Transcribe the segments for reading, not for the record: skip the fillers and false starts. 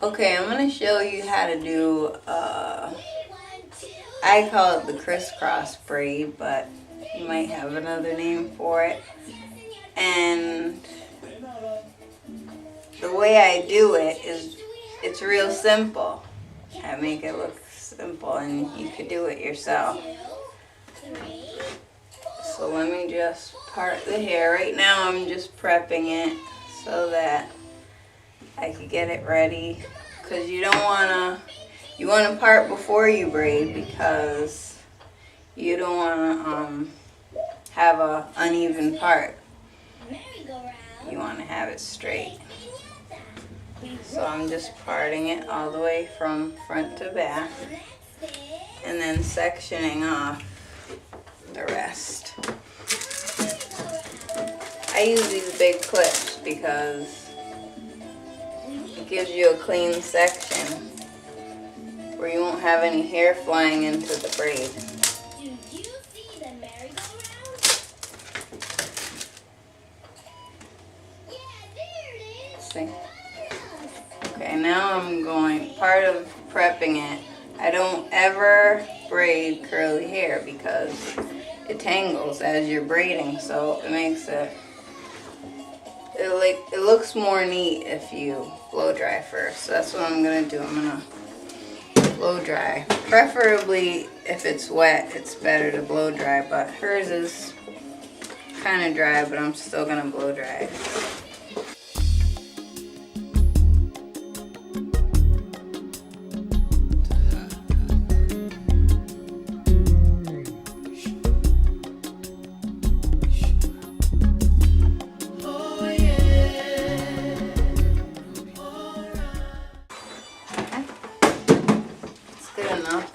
Okay, I'm going to show you how to do, I call it the Criss Cross Braid, but you might have another name for it. And the way I do it is, it's real simple. I make it look simple and you could do it yourself. So let me just part the hair. Right now I'm just prepping it so that I could get it ready. Because you don't want to part before you braid, because you don't want to have a uneven part. You want to have it straight. So I'm just parting it all the way from front to back and then sectioning off the rest. I use these big clips because it gives you a clean section where you won't have any hair flying into the braid. See? Okay, now I'm going, part of prepping it, I don't ever braid curly hair because it tangles as you're braiding, so it makes it looks more neat if you blow dry first. So that's what I'm gonna do. I'm gonna blow dry. Preferably if it's wet, it's better to blow dry, but hers is kind of dry, but I'm still gonna blow dry.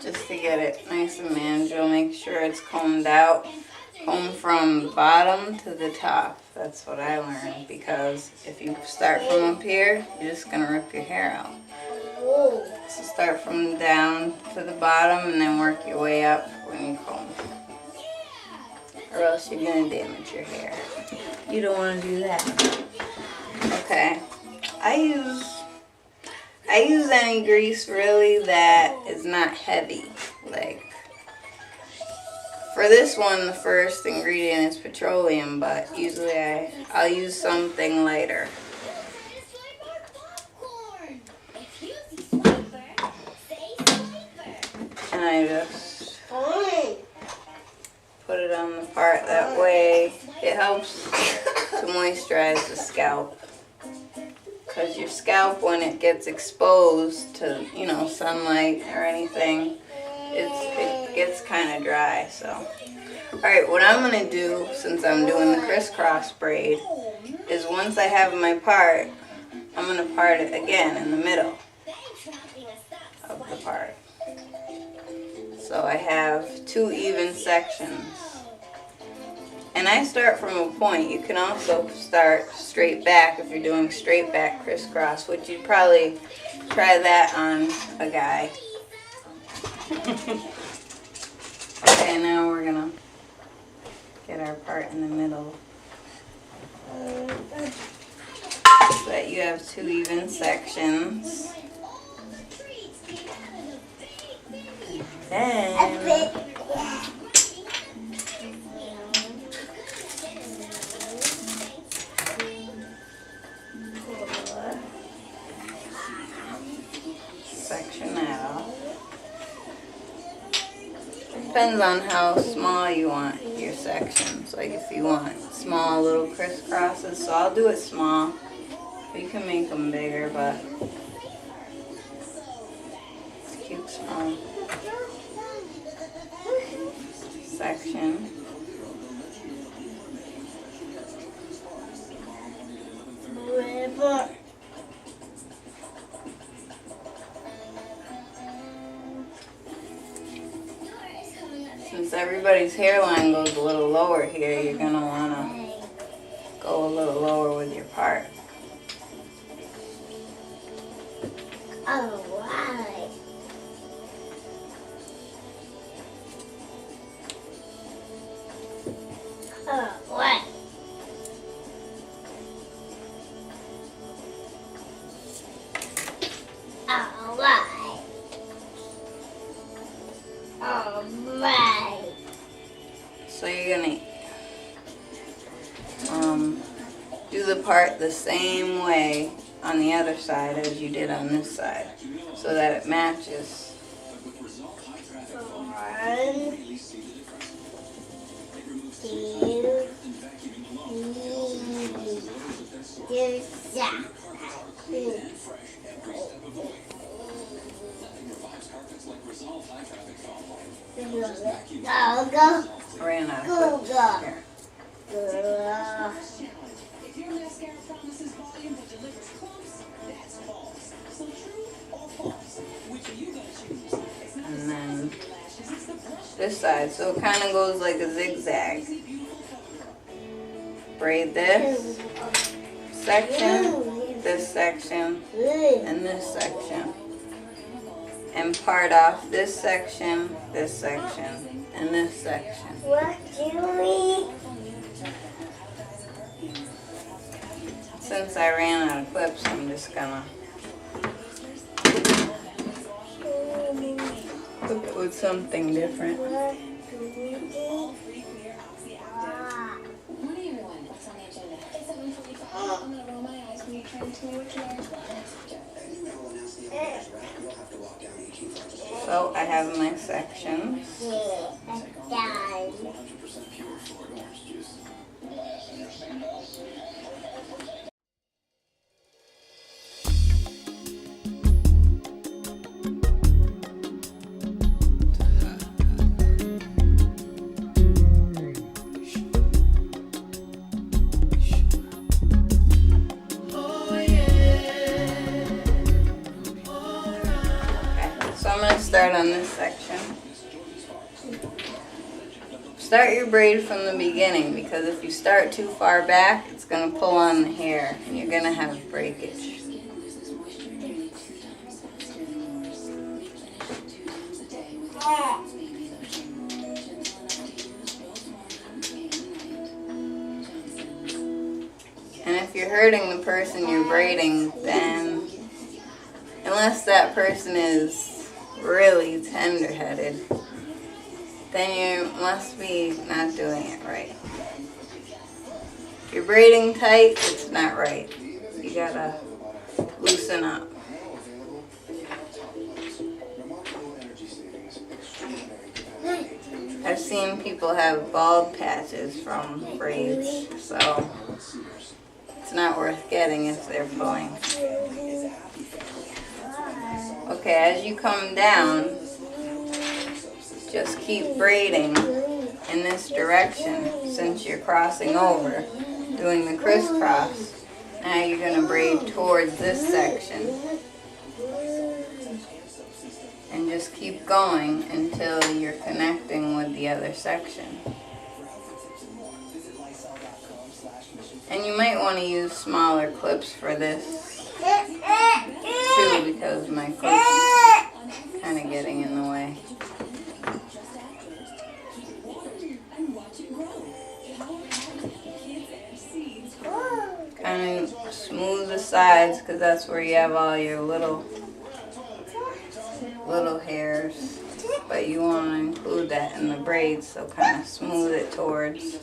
Just to get it nice and manageable, make sure it's combed out. Comb from the bottom to the top. That's what I learned, because if you start from up here, you're just going to rip your hair out. So start from down to the bottom and then work your way up when you comb. Or else you're going to damage your hair. You don't want to do that. Okay. I use any grease really that is not heavy. Like for this one, the first ingredient is petroleum, but usually I'll use something lighter. And I just put it on the part, that way it helps to moisturize the scalp. Because your scalp, when it gets exposed to, sunlight or anything, it gets kind of dry. So, alright, what I'm going to do, since I'm doing the crisscross braid, is once I have my part, I'm going to part it again in the middle of the part. So I have 2 even sections. And I start from a point. You can also start straight back if you're doing straight back crisscross, which you'd probably try that on a guy. Okay, now we're going to get our part in the middle so that you have 2 even sections. And then section that off. Depends on how small you want your sections. Like if you want small little crisscrosses, so I'll do it small. You can make them bigger, but it's cute small section. Since everybody's hairline goes a little lower here, you're going to want to go a little lower with your part. Alright. What? So you're gonna do the part the same way on the other side as you did on this side, so that it matches. 1, 2, 3, 4. Go. I ran out Go, of go. here. If your mascara promises volume but delivers clumps, that's false. So true or false? Which are you gonna choose? It's not And then the lashes, it's the brush. this side, so it kind of goes like a zigzag. Braid this section, this section, and this section. And part off this section, and this section. What do we? Since I ran out of clips, I'm just gonna clip it with something different. What do we do? Morning, everyone. What's on the agenda? It's 7:45. I'm gonna roll my eyes when you turn to me with your large So I have my sections. Yeah, I'm done. So I'm going to start on this section. Start your braid from the beginning, because if you start too far back, it's going to pull on the hair and you're going to have breakage. And if you're hurting the person you're braiding, then unless that person is really tender-headed, then you must be not doing it right. If you're braiding tight, it's not right. You gotta loosen up. I've seen people have bald patches from braids, so it's not worth getting if they're pulling. Okay, as you come down, just keep braiding in this direction since you're crossing over, doing the crisscross. Now you're going to braid towards this section. And just keep going until you're connecting with the other section. And you might want to use smaller clips for this too, because my clip's kind of getting in the way. Kind of smooth the sides, because that's where you have all your little hairs, but you want to include that in the braids, so kind of smooth it towards,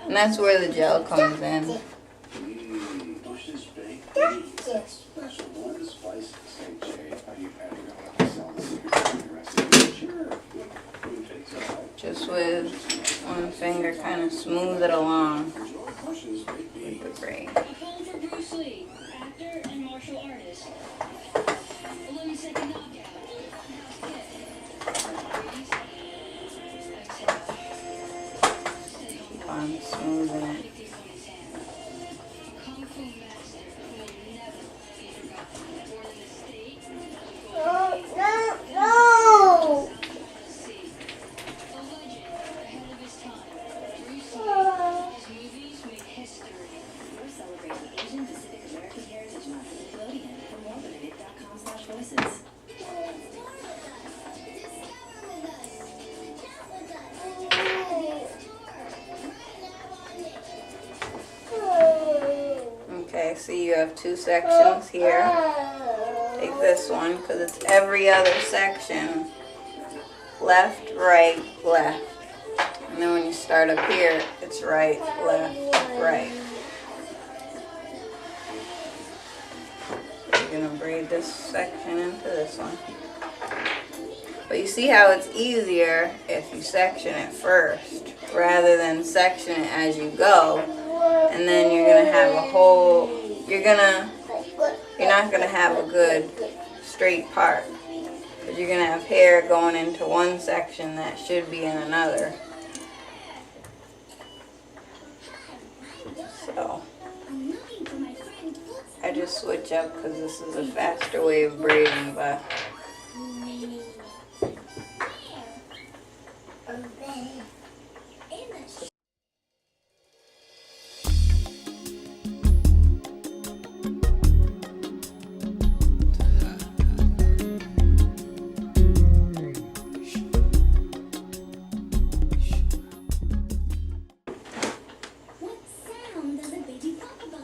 and that's where the gel comes in. Just with one finger, kind of smooth it along with the braid. A poem for Bruce Lee, actor and martial artist. 11-second knockout. Keep on smoothing it. Kung Fu master who will never be forgotten. Born in the state, No! a legend ahead of his time. Bruce Lee, his movies made history. We're celebrating Asian Pacific American Heritage Month at Nickelodeon. For more, go to knit.com/voices. Okay, see you have two sections here. Take this one, because it's every other section. Left, right, left. And then when you start up here, it's right, left, right. You're gonna braid this section into this one. But you see how it's easier if you section it first rather than section it as you go. And then you're gonna have a whole, you're not gonna have a good straight part. Because you're gonna have hair going into one section that should be in another. So I just switch up because this is a faster way of braiding, but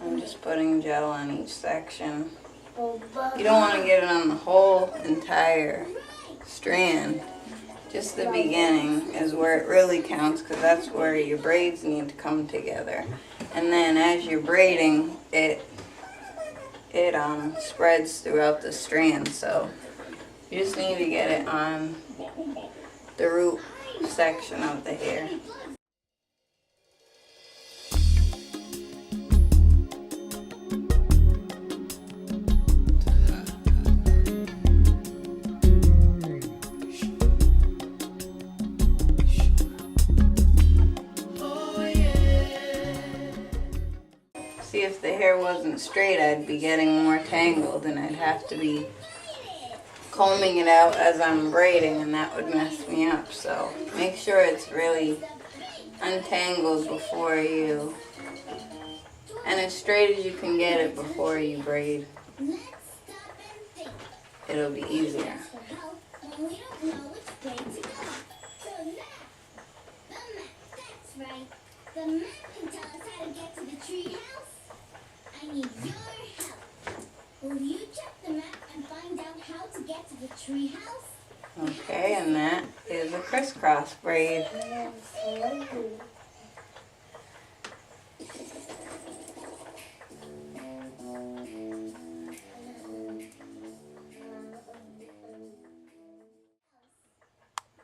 I'm just putting gel on each section. You don't want to get it on the whole entire strand. Just the beginning is where it really counts because that's where your braids need to come together. And then as you're braiding, it spreads throughout the strand. So you just need to get it on the root section of the hair. See, if the hair wasn't straight, I'd be getting more tangled and I'd have to be combing it out as I'm braiding, and that would mess me up. So make sure it's really untangled before you, and as straight as you can get it before you braid. It'll be easier. The map can tell us how to get to the tree house. I need your help. Will you check the map and find out how to get to the tree house? Okay, and that is a crisscross braid.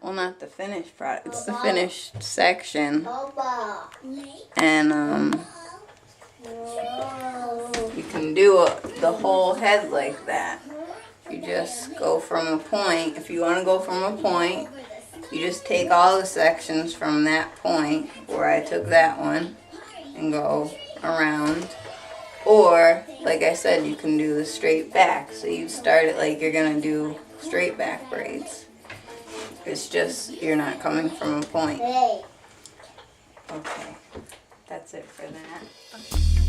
Well, not the finished product, it's the finished section. And you can do the whole head like that. You just go from a point. If you want to go from a point, you just take all the sections from that point where I took that one and go around. Or, like I said, you can do the straight back. So you start it like you're going to do straight back braids. It's just you're not coming from a point. Okay, that's it for that.